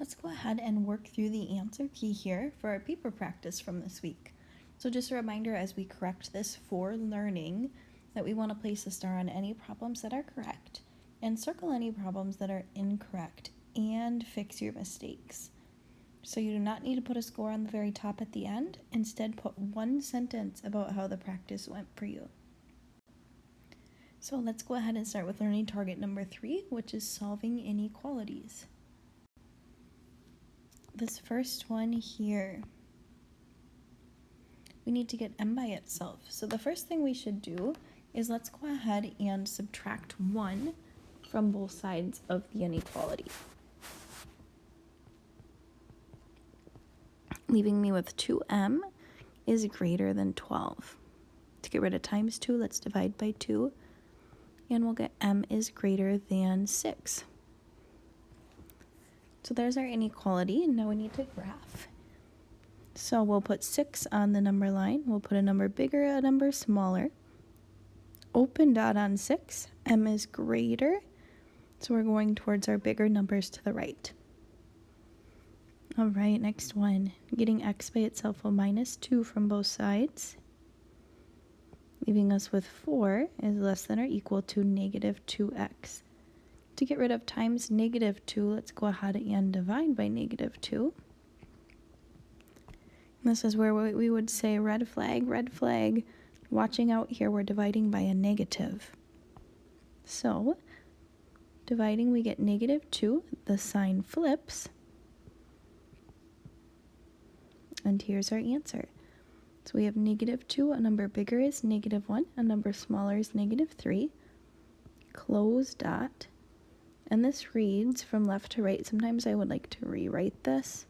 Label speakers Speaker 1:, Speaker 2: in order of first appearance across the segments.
Speaker 1: Let's go ahead and work through the answer key here for our paper practice from this week. So just a reminder as we correct this for learning that we want to place a star on any problems that are correct and circle any problems that are incorrect and fix your mistakes. So you do not need to put a score on the very top at the end. Instead, put one sentence about how the practice went for you. So let's go ahead and start with learning target number 3, which is solving inequalities. This first one here, we need to get m by itself. So the first thing we should do is let's go ahead and subtract 1 from both sides of the inequality, leaving me with 2m is greater than 12. To get rid of times 2, let's divide by 2, and we'll get m is greater than 6. So there's our inequality, and now we need to graph. So we'll put 6 on the number line, we'll put a number bigger, a number smaller, open dot on 6, m is greater, so we're going towards our bigger numbers to the right. All right, next one, getting x by itself, will minus 2 from both sides, leaving us with 4 is less than or equal to negative 2x. To get rid of times negative 2, let's go ahead and divide by negative 2. This is where we would say red flag, watching out here, we're dividing by a negative. So, dividing we get negative 2, the sign flips, and here's our answer. So we have negative 2, a number bigger is negative 1, a number smaller is negative 3, close dot, and this reads from left to right. Sometimes I would like to rewrite this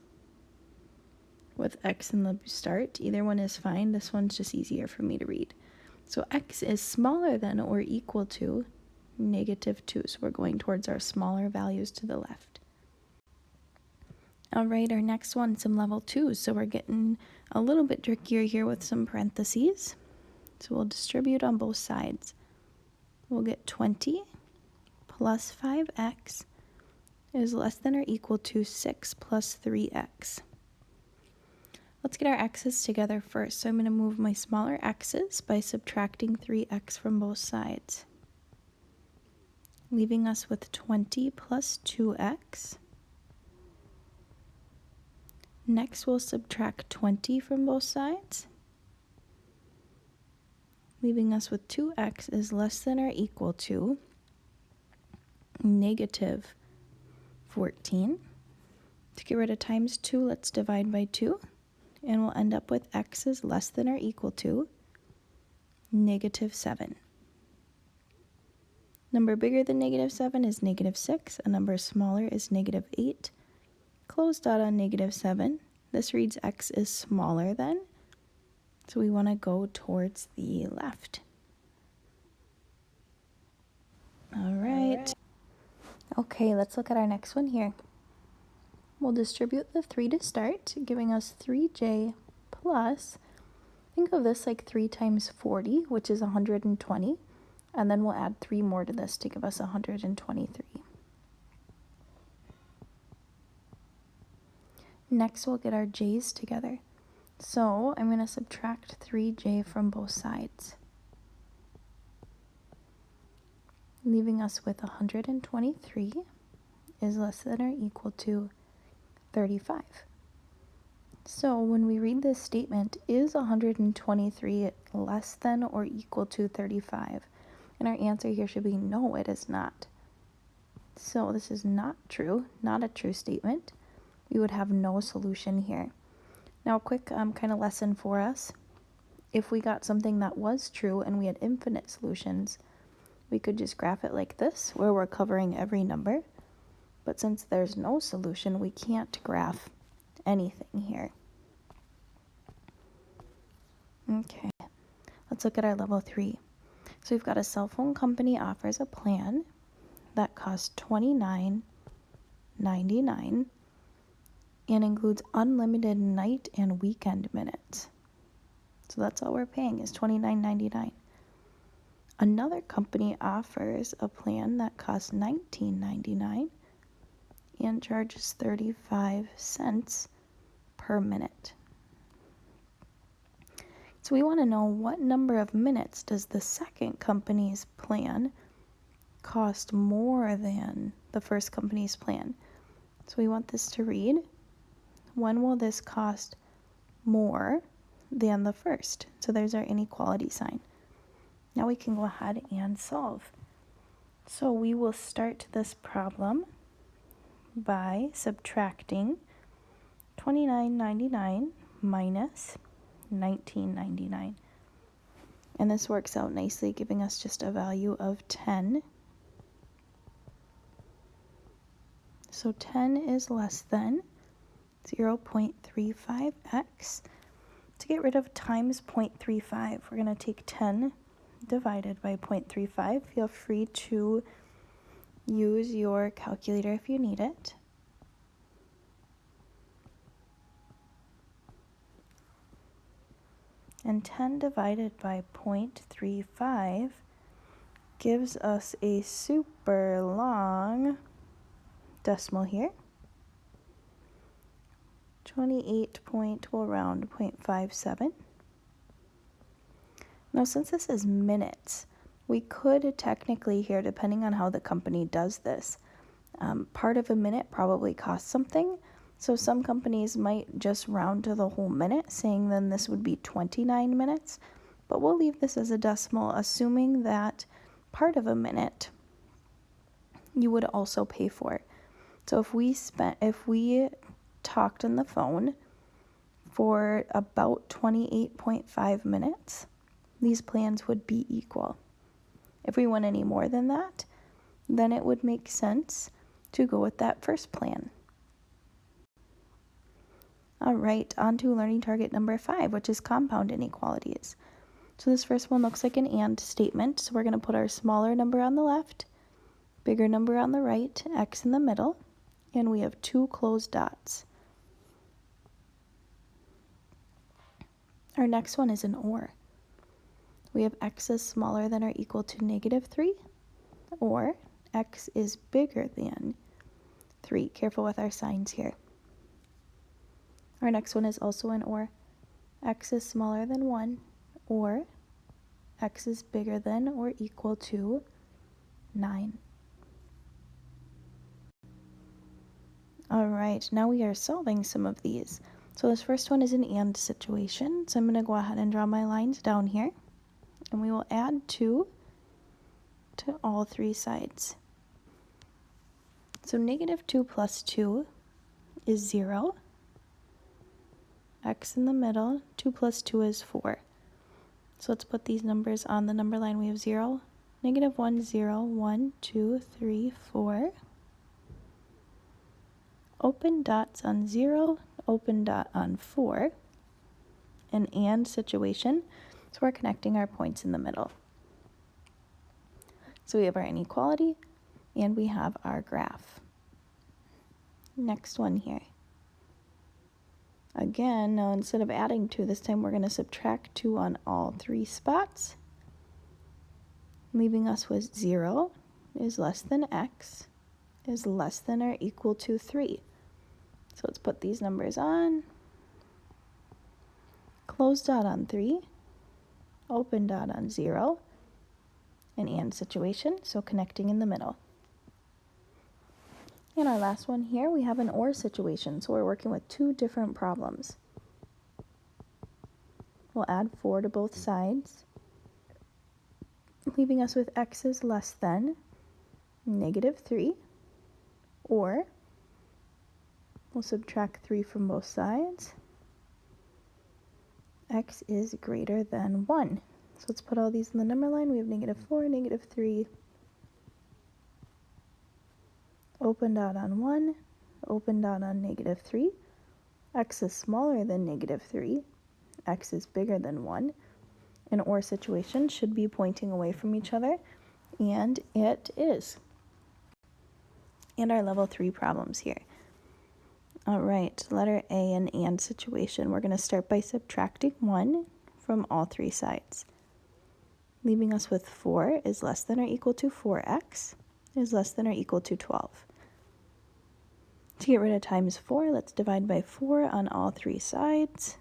Speaker 1: with x in the start. Either one is fine. This one's just easier for me to read. So x is smaller than or equal to negative 2. So we're going towards our smaller values to the left. All right, our next one, some level 2s. So we're getting a little bit trickier here with some parentheses. So we'll distribute on both sides. We'll get 20 plus 5x is less than or equal to 6 plus 3x. Let's get our x's together first. So I'm going to move my smaller x's by subtracting 3x from both sides, leaving us with 20 plus 2x. Next, we'll subtract 20 from both sides, leaving us with 2x is less than or equal to negative 14. To get rid of times 2, let's divide by 2, and we'll end up with x is less than or equal to negative 7. Number bigger than negative 7 is negative 6. A number smaller is negative 8. Close dot on negative 7. This reads x is smaller than, so we want to go towards the left. All right. Okay, let's look at our next one here. We'll distribute the 3 to start, giving us 3j plus, think of this like 3 times 40, which is 120, and then we'll add 3 more to this to give us 123. Next, we'll get our j's together. So I'm going to subtract 3j from both sides, leaving us with 123 is less than or equal to 35. So when we read this statement, is 123 less than or equal to 35? And our answer here should be no, it is not. So this is not true, not a true statement. We would have no solution here. Now a quick kind of lesson for us. If we got something that was true and we had infinite solutions, we could just graph it like this, where we're covering every number. But since there's no solution, we can't graph anything here. Okay, let's look at our level 3. So we've got a cell phone company offers a plan that costs $29.99 and includes unlimited night and weekend minutes. So that's all we're paying is $29.99. Another company offers a plan that costs $19.99 and charges 35 cents per minute. So we want to know what number of minutes does the second company's plan cost more than the first company's plan. So we want this to read, when will this cost more than the first? So there's our inequality sign. Now we can go ahead and solve. So we will start this problem by subtracting $29.99 minus $19.99. And this works out nicely, giving us just a value of 10. So 10 is less than 0.35x. To get rid of times 0.35, we're going to take 10 divided by 0.35. Feel free to use your calculator if you need it. And 10 divided by 0.35 gives us a super long decimal here. 28.57. Now, since this is minutes, we could technically here, depending on how the company does this, part of a minute probably costs something. So some companies might just round to the whole minute, saying then this would be 29 minutes. But we'll leave this as a decimal, assuming that part of a minute you would also pay for. So if we talked on the phone for about 28.5 minutes, these plans would be equal. If we went any more than that, then it would make sense to go with that first plan. All right, on to learning target number 5, which is compound inequalities. So this first one looks like an and statement. So we're going to put our smaller number on the left, bigger number on the right, x in the middle, and we have 2 closed dots. Our next one is an or. We have x is smaller than or equal to -3, or x is bigger than 3. Careful with our signs here. Our next one is also an or. X is smaller than 1, or x is bigger than or equal to 9. All right, now we are solving some of these. So this first one is an and situation. So I'm going to go ahead and draw my lines down here. And we will add 2 to all 3 sides. So -2 plus 2 is 0. X in the middle, 2 plus 2 is 4. So let's put these numbers on the number line. We have 0, -1, 0, 1, 2, 3, 4. Open dots on 0, open dot on 4. An and situation. So we're connecting our points in the middle. So we have our inequality and we have our graph. Next one here. Again, now instead of adding 2, this time we're going to subtract 2 on all 3 spots, leaving us with 0 is less than x is less than or equal to 3. So let's put these numbers on. Close dot on 3, open dot on 0, an and situation, so connecting in the middle. In our last one here, we have an or situation, so we're working with 2 different problems. We'll add 4 to both sides, leaving us with x is less than -3, or we'll subtract 3 from both sides. X is greater than 1. So let's put all these in the number line. We have -4, -3, open dot on 1, open dot on -3. X is smaller than -3. X is bigger than 1. An or situation should be pointing away from each other, and it is. And our level 3 problems here. All right, letter A, an and situation. We're going to start by subtracting 1 from all 3 sides, leaving us with 4 is less than or equal to 4x is less than or equal to 12. To get rid of times 4, let's divide by 4 on all three sides,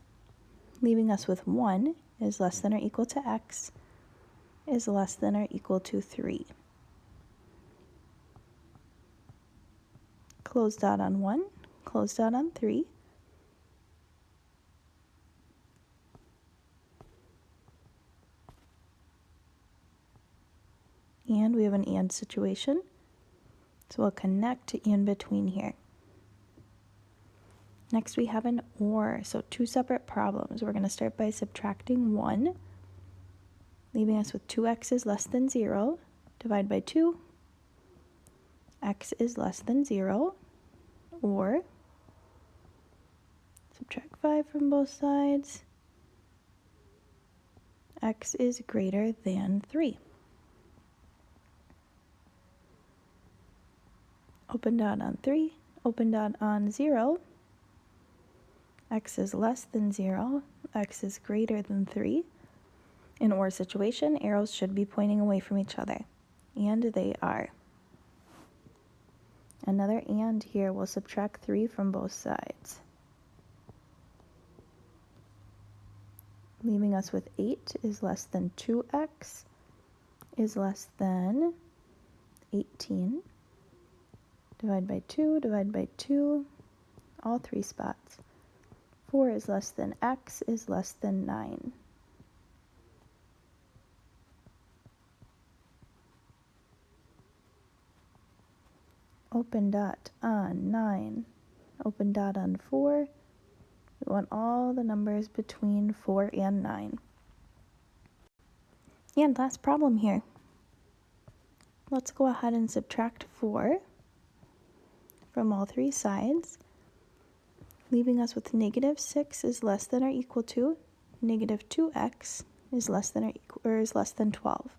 Speaker 1: leaving us with 1 is less than or equal to x is less than or equal to 3. Close dot on 1, close dot on 3. And we have an and situation, so we'll connect in between here. Next we have an or, so two separate problems. We're going to start by subtracting 1, leaving us with 2x is less than 0. Divide by 2, x is less than 0, or subtract 5 from both sides, x is greater than 3. Open dot on 3, open dot on 0, x is less than 0, x is greater than 3. In or situation, arrows should be pointing away from each other, and they are. Another and here, we'll subtract 3 from both sides, leaving us with 8 is less than 2x is less than 18. Divide by 2, divide by 2, all three spots. 4 is less than x is less than 9. Open dot on 9, open dot on 4. We want all the numbers between 4 and 9. And last problem here. Let's go ahead and subtract 4 from all three sides, leaving us with negative 6 is less than or equal to negative 2x is less than or equal, or is less than 12.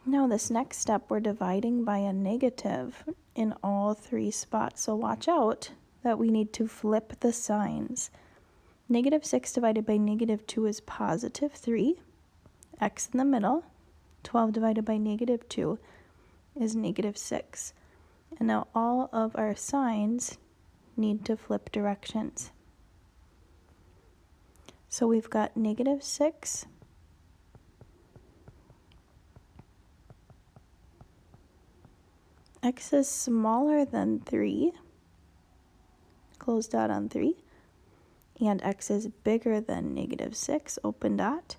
Speaker 1: Now this next step, we're dividing by a negative in all three spots, so watch out that we need to flip the signs. Negative 6 divided by negative 2 is positive 3, x in the middle. 12 divided by negative 2 is negative 6. And now all of our signs need to flip directions. So we've got negative 6 x is smaller than 3, close dot on 3, and x is bigger than negative 6, open dot.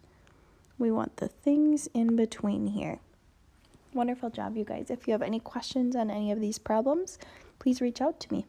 Speaker 1: We want the things in between here. Wonderful job, you guys. If you have any questions on any of these problems, please reach out to me.